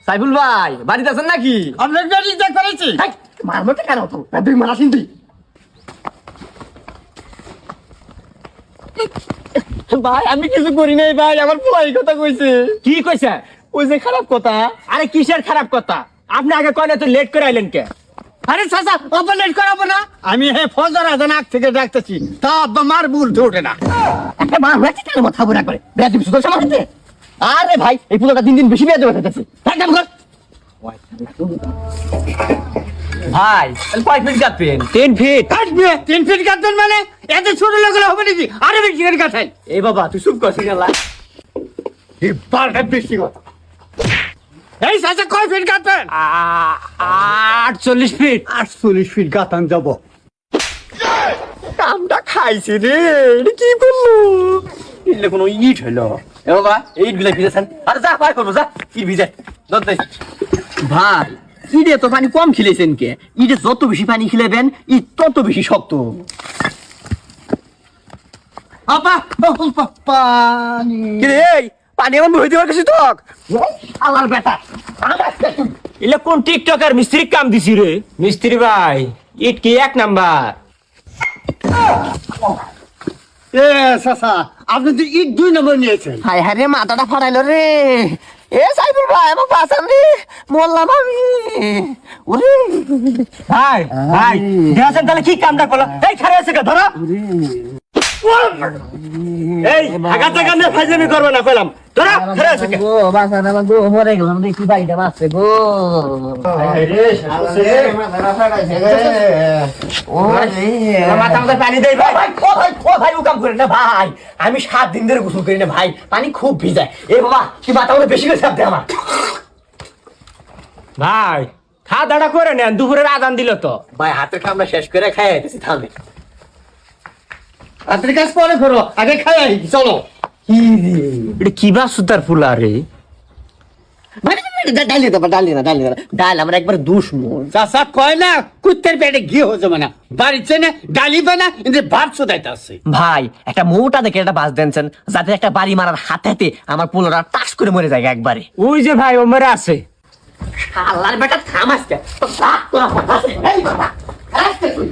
সাইফুল ভাই বাড়িতে আছেন নাকি? আপনার গাড়ি চেক করেছি। মারমতে কেন তো তুই মারা শুনবি? ভাই আমি কিছু করি নাই ভাই, আমার পোলা এই কথা কইছে। কি কইছে? ওই যে খারাপ কথা। আরে কিসের খারাপ কথা? আপনি আগে কয় না তো লেট করে আইলেন কে? আরে চাচা আব্বা লেট করাবো না, আমি ফজর আজান আগ থেকে ডাকতেছি, তা আব্বা মার ভুল ওঠে না। একটা মারমতে কেন মাথা বুড়া করে বেয়াদ দিবি সুদর্শন মারতে? আরে ভাই এই পোলাটা দিন দিন বেশি বেয়াদ হইতেছে। থাকতাম কর ভাই তাহলে কয় ফিট কাটবেন? 3 ফিট। কাটবে 3 ফিট কাটবেন মানে এত ছোট লোকের হবে নাকি? আরে বেশি করে কাটাই। এই বাবা তুই চুপ করছিস না? এই বারটা বেশি কথা। এই চাচা কয় ফিট কাটবেন? 48 ফিট। 48 ফিট কাটান যাব। কামটা খাইছে রে, এটা কি করলো? এলে কোনো ইট হইলো? এ বাবা ইট গুলা ভিজেছেন? আরে যা পার করবো যা, ইট ভিজে দত দে। ভাই ইটে তো পানি কম খেলেছেন কে? ইটে যত বেশি পানি খেলেবেন ইট তত বেশি শক্ত। আব্বা পানি। কি রে এই পানি আমার বই দেওয়ার কাছে তোক? আমার বেটা ইলে কোন টিকটকার মিস্ত্রি কাম দিছি রে? মিস্ত্রি ভাই ইট কি 1 নাম্বার? এ চাচা আপনি তো ইট 2 নম্বর নিয়েছেন। হায় হায় রে মাথাটা ফাটাইলো রে। এ সাইফুল ভাই আমার বাঁচান রে, মরলাম আমি। ওরে ভাই ভাই দেখেন তাহলে কি কামটা করলো? এই খারে আছে কে ধরো। এই আগাত গানে ফাইজলামি করবে না কইলাম। ধরো খারে আছে কে? গো বাঁচান আমার গো, মরে গেলাম রে, কি বাইটা বাঁচছে গো। হায় রে শালা রে মাথা ফাটাইছে রে। মাথা মাথা পানি দেই ভাই। ও ভাই ও কাম করে না ভাই, আমি 7 দিন ধরে গোসল করি না ভাই, পানি খুব ভিজায়। এ বাবা কি মাথা মধ্যে বেশি করে চাপ দে আমার। ভাই খাওয়া দাওয়া করে নেন, দুপুরের আজান দিল তো। ভাই হাতের কামটা শেষ করে খাই আইতেছি থামে। আপনার কাজ পরে করো, আগে খাই আই চলো। কি রে এটা কি বা সুতার ফুলা রে? ডালি না ডালি না ডাল আমরা একবার দুশ্মন। চাচা কয় না কুত্তের পেটে ঘি হয়ে যাবে না, বাড়িতে না ডালি বানা কিন্তু ভাত শোধাইতে আছে। ভাই একটা মোটা দেখে একটা বাস দেনছেন যাতে একটা বাড়ি মারার হাতে হাতে আমার পোলারা টাস করে মরে যায় একবারে। ওই যে ভাই ওমরে আছে। শালার বেটা থাম আজকে তো সাত তোরা ফাটাছে। এই বাবা আজকে তুই